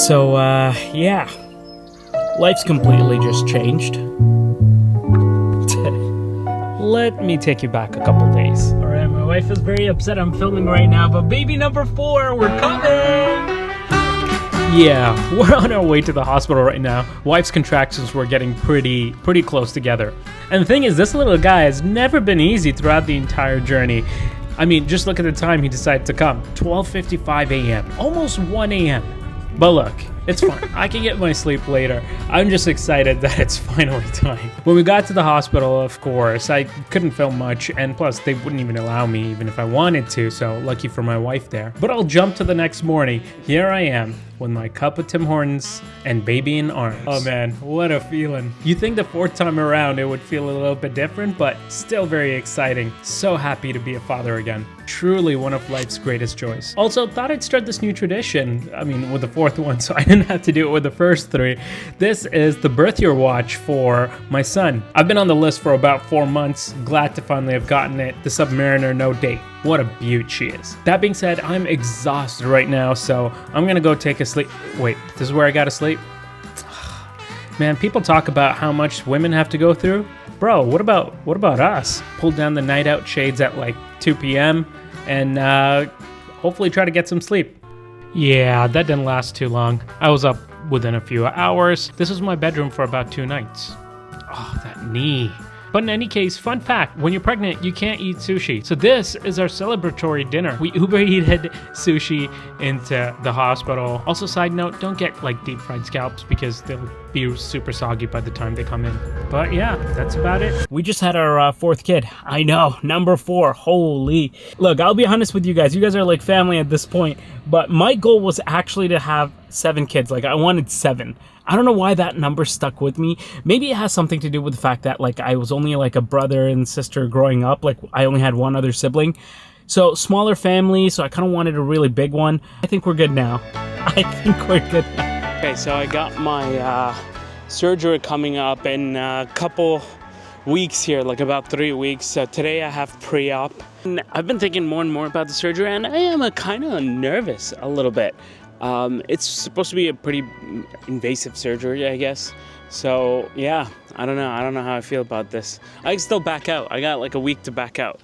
So, yeah. Life's completely just changed. Let me take you back a couple days. Alright, my wife is very upset I'm filming right now, but baby number 4, we're coming! Yeah, we're on our way to the hospital right now. Wife's contractions were getting pretty close together. And the thing is, this little guy has never been easy throughout the entire journey. I mean, just look at the time he decided to come. 12:55 a.m., almost 1 a.m. But look, it's fine. I can get my sleep later. I'm just excited that it's finally time. When we got to the hospital, of course, I couldn't film much, and plus they wouldn't even allow me even if I wanted to, so lucky for my wife there. But I'll jump to the next morning. Here I am with my cup of Tim Hortons and baby in arms. Oh man, what a feeling. You think the 4th time around it would feel a little bit different, but still very exciting. So happy to be a father again. Truly one of life's greatest joys. Also, thought I'd start this new tradition. I mean, with the 4th one, so I didn't have to do it with the first 3. This is the birth year watch for my son. I've been on the list for about 4 months. Glad to finally have gotten it. The Submariner, no date. What a beaut she is. That being said, I'm exhausted right now, so I'm gonna go take a sleep. Wait, this is where I gotta sleep? Man, people talk about how much women have to go through. Bro, what about us? Pull down the night out shades at like 2 p.m. and hopefully try to get some sleep. Yeah, that didn't last too long. I was up within a few hours. This was my bedroom for about 2 nights. Oh, that knee. But in any case, fun fact, when you're pregnant, you can't eat sushi. So this is our celebratory dinner. We Uber eated sushi into the hospital. Also, side note, don't get like deep fried scallops because they'll be super soggy by the time they come in. But yeah, that's about it. We just had our 4th kid. I know, number 4, holy. Look, I'll be honest with you guys. You guys are like family at this point. But my goal was actually to have 7 kids. Like I wanted 7. I don't know why that number stuck with me. Maybe it has something to do with the fact that like I was only like a brother and sister growing up. Like I only had 1 other sibling. So smaller family, so I kind of wanted a really big one. I think we're good now. I think we're good now. Okay, so I got my surgery coming up in a couple weeks here, like about 3 weeks. So today I have pre-op. And I've been thinking more and more about the surgery, and I am kind of nervous a little bit. It's supposed to be a pretty invasive surgery, I guess. So yeah, I don't know how I feel about this. I can still back out. I got like a week to back out.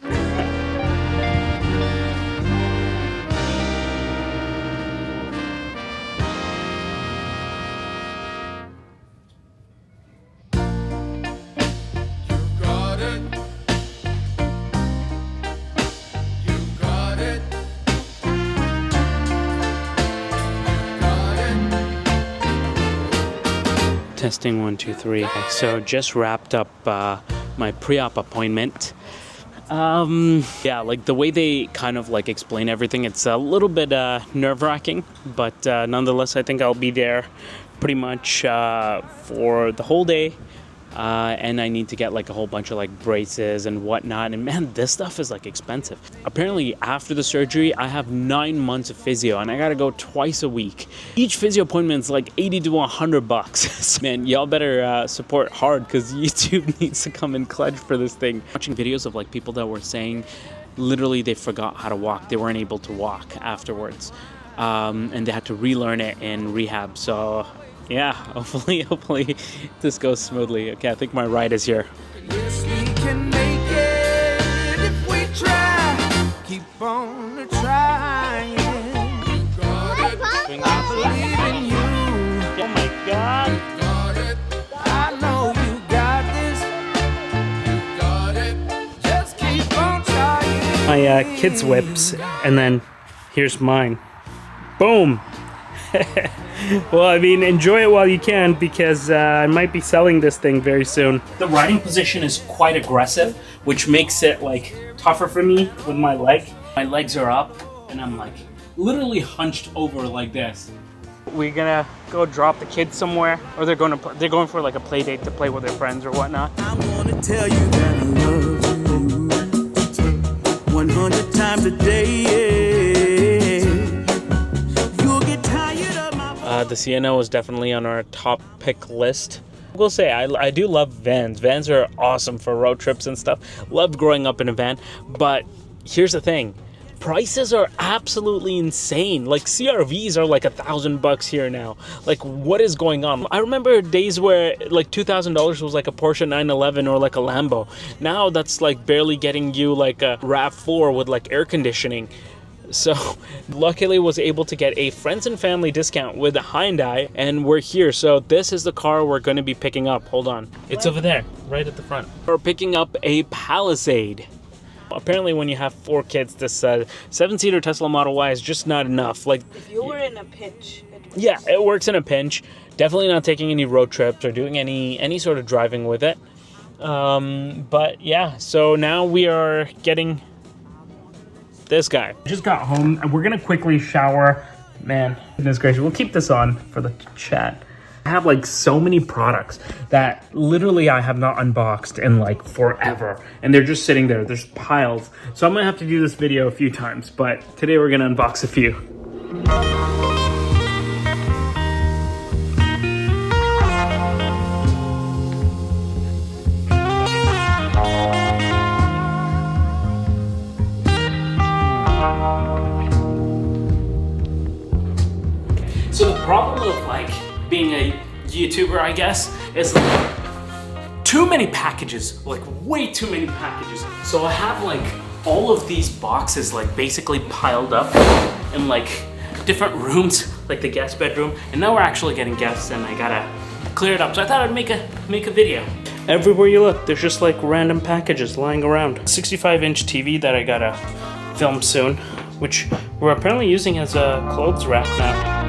Testing 1, 2, 3. So just wrapped up my pre-op appointment. Yeah, like the way they kind of like explain everything, it's a little bit nerve-wracking, but nonetheless, I think I'll be there pretty much for the whole day. And I need to get like a whole bunch of like braces and whatnot. And man, this stuff is like expensive. Apparently after the surgery, I have 9 months of physio and I gotta go twice a week. Each physio appointment is like 80 to 100 bucks. Man, y'all better support hard because YouTube needs to come in clutch for this thing. Watching videos of like people that were saying literally they forgot how to walk. They weren't able to walk afterwards. And they had to relearn it in rehab. So yeah, hopefully this goes smoothly. Okay, I think my ride is here. Yes, we can make it if we try. Keep on trying. You got it. I believe in you. Oh my God. You got it. I know you got this. You got it. Just keep on trying. My kids' whips, and then here's mine. Boom. Well, I mean, enjoy it while you can because I might be selling this thing very soon. The riding position is quite aggressive, which makes it like tougher for me with my leg. My legs are up and I'm like literally hunched over like this. We're gonna go drop the kids somewhere, or they're going for like a play date to play with their friends or whatnot. I wanna tell you that I love you 100 times a day. The Sienna was definitely on our top pick list. I will say, I do love vans. Vans are awesome for road trips and stuff. Loved growing up in a van. But here's the thing. prices are absolutely insane. Like CRVs are like $1,000 here now. Like, what is going on? I remember days where like $2,000 was like a Porsche 911 or like a Lambo. Now that's like barely getting you like a RAV4 with like air conditioning. So luckily was able to get a friends and family discount with a Hyundai, and we're here. So this is the car we're going to be picking up. Hold on. It's over there, right at the front. We're picking up a Palisade. Apparently when you have 4 kids, this 7-seater Tesla Model Y is just not enough. Like, if you were in a pinch, yeah, it works in a pinch. Definitely not taking any road trips or doing any sort of driving with it. But yeah, so now we are getting this guy. Just got home and we're gonna quickly shower. Man, goodness gracious, we'll keep this on for the chat. I have like so many products that literally I have not unboxed in like forever, and they're just sitting there. There's piles. So I'm gonna have to do this video a few times, but today we're gonna unbox a few. So the problem of like being a YouTuber, I guess, is like too many packages, like way too many packages. So I have like all of these boxes like basically piled up in like different rooms, like the guest bedroom. And now we're actually getting guests and I gotta clear it up. So I thought I'd make a video. Everywhere you look, there's just like random packages lying around. 65-inch TV that I gotta film soon, which we're apparently using as a clothes rack now.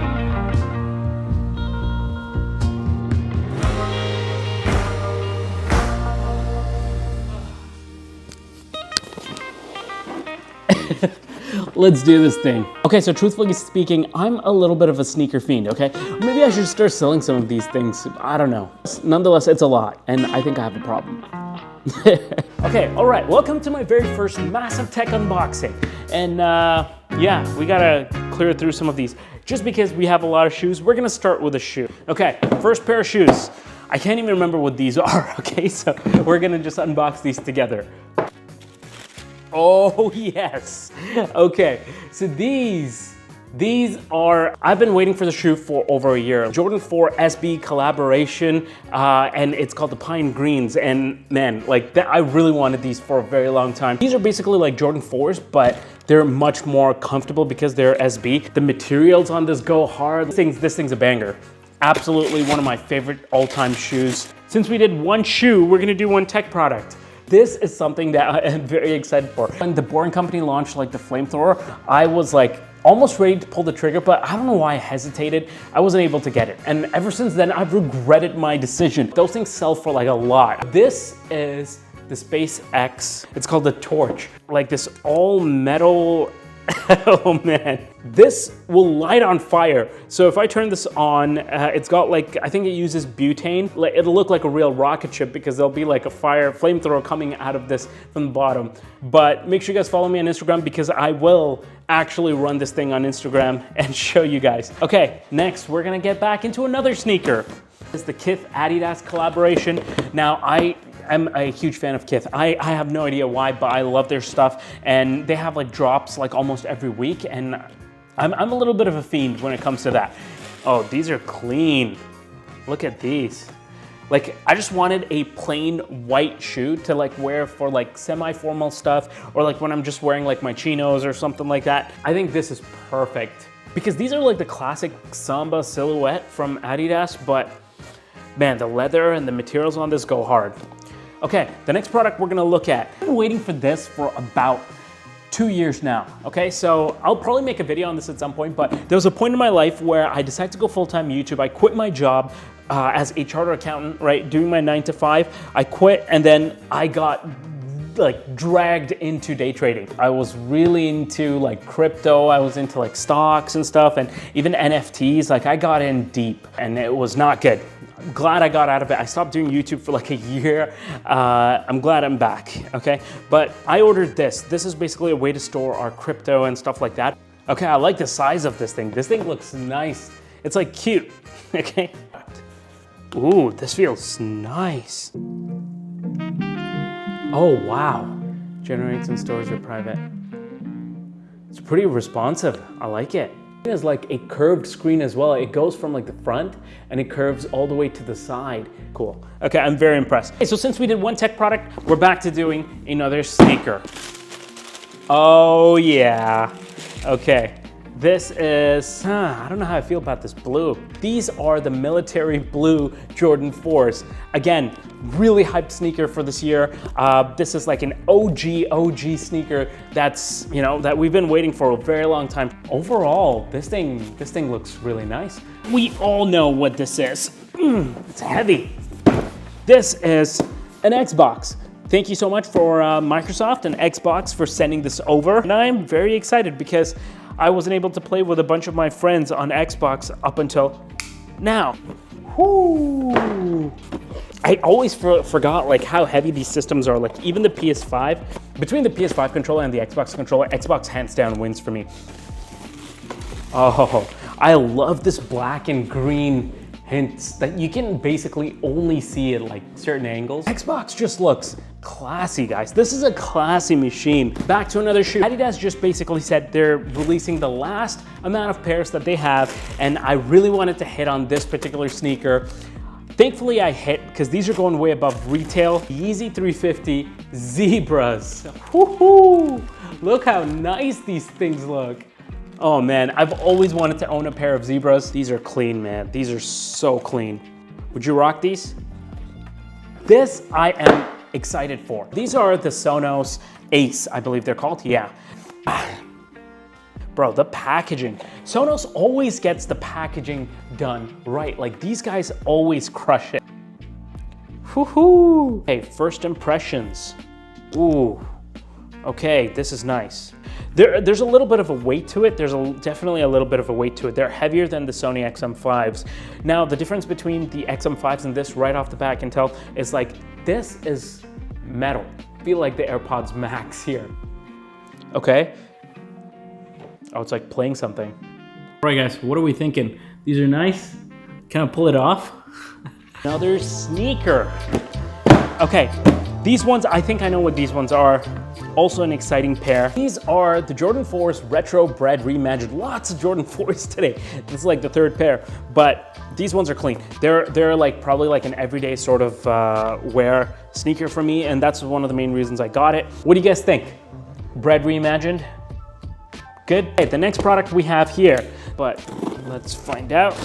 Let's do this thing. Okay, so truthfully speaking, I'm a little bit of a sneaker fiend, okay? Maybe I should start selling some of these things. I don't know. Nonetheless, it's a lot, and I think I have a problem. Okay, all right, welcome to my very first massive tech unboxing. And yeah, we gotta clear through some of these. Just because we have a lot of shoes, we're gonna start with a shoe. Okay, first pair of shoes. I can't even remember what these are, okay? So we're gonna just unbox these together. Oh yes. Okay, so these are, I've been waiting for the shoe for over a year. Jordan 4 SB collaboration, and it's called the Pine Greens. And man, like that, I really wanted these for a very long time. These are basically like Jordan 4s, but they're much more comfortable because they're SB. The materials on this go hard. This thing's a banger. Absolutely one of my favorite all-time shoes. Since we did one shoe, we're gonna do one tech product. This is something that I am very excited for. When the Boring Company launched like the flamethrower, I was like almost ready to pull the trigger, but I don't know why I hesitated. I wasn't able to get it. And ever since then, I've regretted my decision. Those things sell for like a lot. This is the SpaceX. It's called the Torch. Like this all metal, oh man. This will light on fire. So if I turn this on, it's got like, I think it uses butane. It'll look like a real rocket ship because there'll be like a flamethrower coming out of this from the bottom. But make sure you guys follow me on Instagram because I will actually run this thing on Instagram and show you guys. Okay, next we're gonna get back into another sneaker. It's the Kith Adidas collaboration. Now I'm a huge fan of Kith. I have no idea why, but I love their stuff. And they have like drops like almost every week. And I'm a little bit of a fiend when it comes to that. Oh, these are clean. Look at these. Like, I just wanted a plain white shoe to like wear for like semi-formal stuff, or like when I'm just wearing like my chinos or something like that. I think this is perfect because these are like the classic Samba silhouette from Adidas, but man, the leather and the materials on this go hard. Okay, the next product we're gonna look at. I've been waiting for this for about 2 years now, okay? So I'll probably make a video on this at some point, but there was a point in my life where I decided to go full-time YouTube. I quit my job as a chartered accountant, right? Doing my 9 to 5. I quit and then I got like dragged into day trading. I was really into like crypto. I was into like stocks and stuff and even NFTs. Like I got in deep and it was not good. I'm glad I got out of it. I stopped doing YouTube for like a year. I'm glad I'm back, okay? But I ordered this. This is basically a way to store our crypto and stuff like that. Okay, I like the size of this thing. This thing looks nice. It's like cute, okay? Ooh, this feels nice. Oh, wow. Generates and stores are private. It's pretty responsive. I like it. It is like a curved screen as well. It goes from like the front and it curves all the way to the side. Cool. Okay, I'm very impressed. Okay, so since we did one tech product, we're back to doing another sneaker. Oh yeah. Okay. This is, I don't know how I feel about this blue. These are the military blue Jordan 4s. Again, really hyped sneaker for this year. This is like an OG sneaker that's, you know, that we've been waiting for a very long time. Overall, this thing looks really nice. We all know what this is. It's heavy. This is an Xbox. Thank you so much for Microsoft and Xbox for sending this over. And I'm very excited because I wasn't able to play with a bunch of my friends on Xbox up until now. Woo! I always forgot like how heavy these systems are. Like even the PS5, between the PS5 controller and the Xbox controller, Xbox hands down wins for me. Oh, I love this black and green hints that you can basically only see at like certain angles. Xbox just looks classy, guys. This is a classy machine. Back to another shoe. Adidas just basically said they're releasing the last amount of pairs that they have, and I really wanted to hit on this particular sneaker. Thankfully I hit, because these are going way above retail. Yeezy 350 Zebras. Woohoo! Look how nice these things look. Oh man, I've always wanted to own a pair of Zebras. These are clean, man. These are so clean. Would you rock these? This I am excited for. These are the Sonos Ace, I believe they're called. Yeah. Bro, the packaging. Sonos always gets the packaging done right. Like these guys always crush it. Woohoo! Hey, first impressions. Ooh. Okay, this is nice. There's a little bit of a weight to it. There's definitely a little bit of a weight to it. They're heavier than the Sony XM5s. Now, the difference between the XM5s and this right off the bat I can tell is like, this is metal. I feel like the AirPods Max here. Okay. Oh, it's like playing something. All right, guys, what are we thinking? These are nice. Can I pull it off? Another sneaker. Okay, these ones, I think I know what these ones are. Also an exciting pair. These are the Jordan 4's Retro Bred Reimagined. Lots of Jordan 4s today. This is like the third pair, but these ones are clean. They're like probably like an everyday sort of wear sneaker for me, and that's one of the main reasons I got it. What do you guys think? Bred Reimagined? Good. Okay, the next product we have here, but let's find out.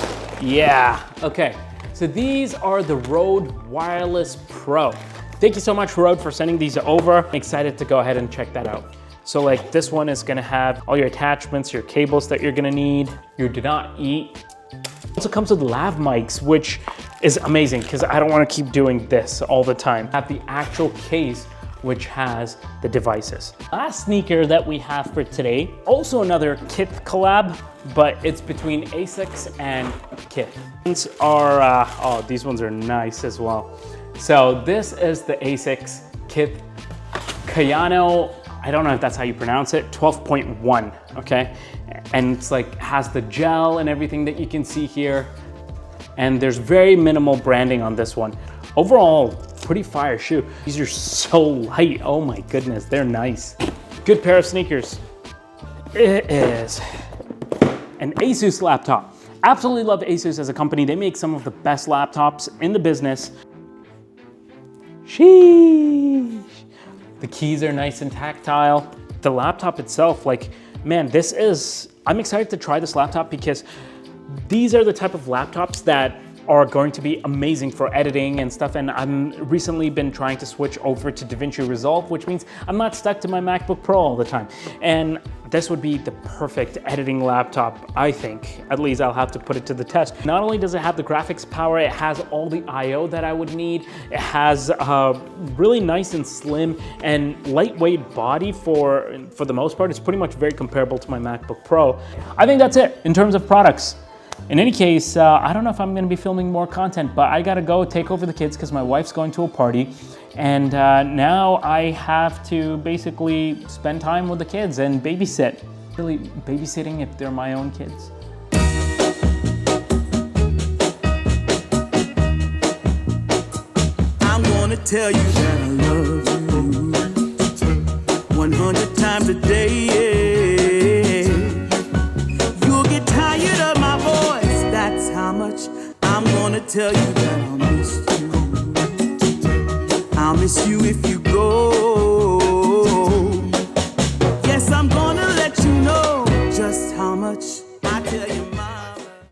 Yeah, okay. So these are the Rode Wireless Pro. Thank you so much, Rode, for sending these over. I'm excited to go ahead and check that out. So like this one is gonna have all your attachments, your cables that you're gonna need, your do not eat. Also comes with lav mics, which is amazing because I don't wanna keep doing this all the time. Have the actual case which has the devices. Last sneaker that we have for today, also another Kith collab, but it's between Asics and Kith. These are, oh, these ones are nice as well. So this is the Asics Kith Kayano, I don't know if that's how you pronounce it, 12.1, okay? And it's like, has the gel and everything that you can see here. And there's very minimal branding on this one. Overall, pretty fire shoe. These are so light, oh my goodness, they're nice. Good pair of sneakers. It is an ASUS laptop. Absolutely love ASUS as a company. They make some of the best laptops in the business. Sheesh. The keys are nice and tactile. The laptop itself, like, man, I'm excited to try this laptop because these are the type of laptops that are going to be amazing for editing and stuff, and I've recently been trying to switch over to DaVinci Resolve, which means I'm not stuck to my MacBook Pro all the time. And this would be the perfect editing laptop, I think. At least I'll have to put it to the test. Not only does it have the graphics power, it has all the I/O that I would need. It has a really nice and slim and lightweight body for the most part. It's pretty much very comparable to my MacBook Pro. I think that's it in terms of products. In any case, I don't know if I'm gonna be filming more content, but I gotta go take over the kids because my wife's going to a party. And now I have to basically spend time with the kids and babysit. Really babysitting if they're my own kids. I'm gonna tell you that I love you 100 times a day, yeah. I'm gonna tell you that I'll miss you. I'll miss you if you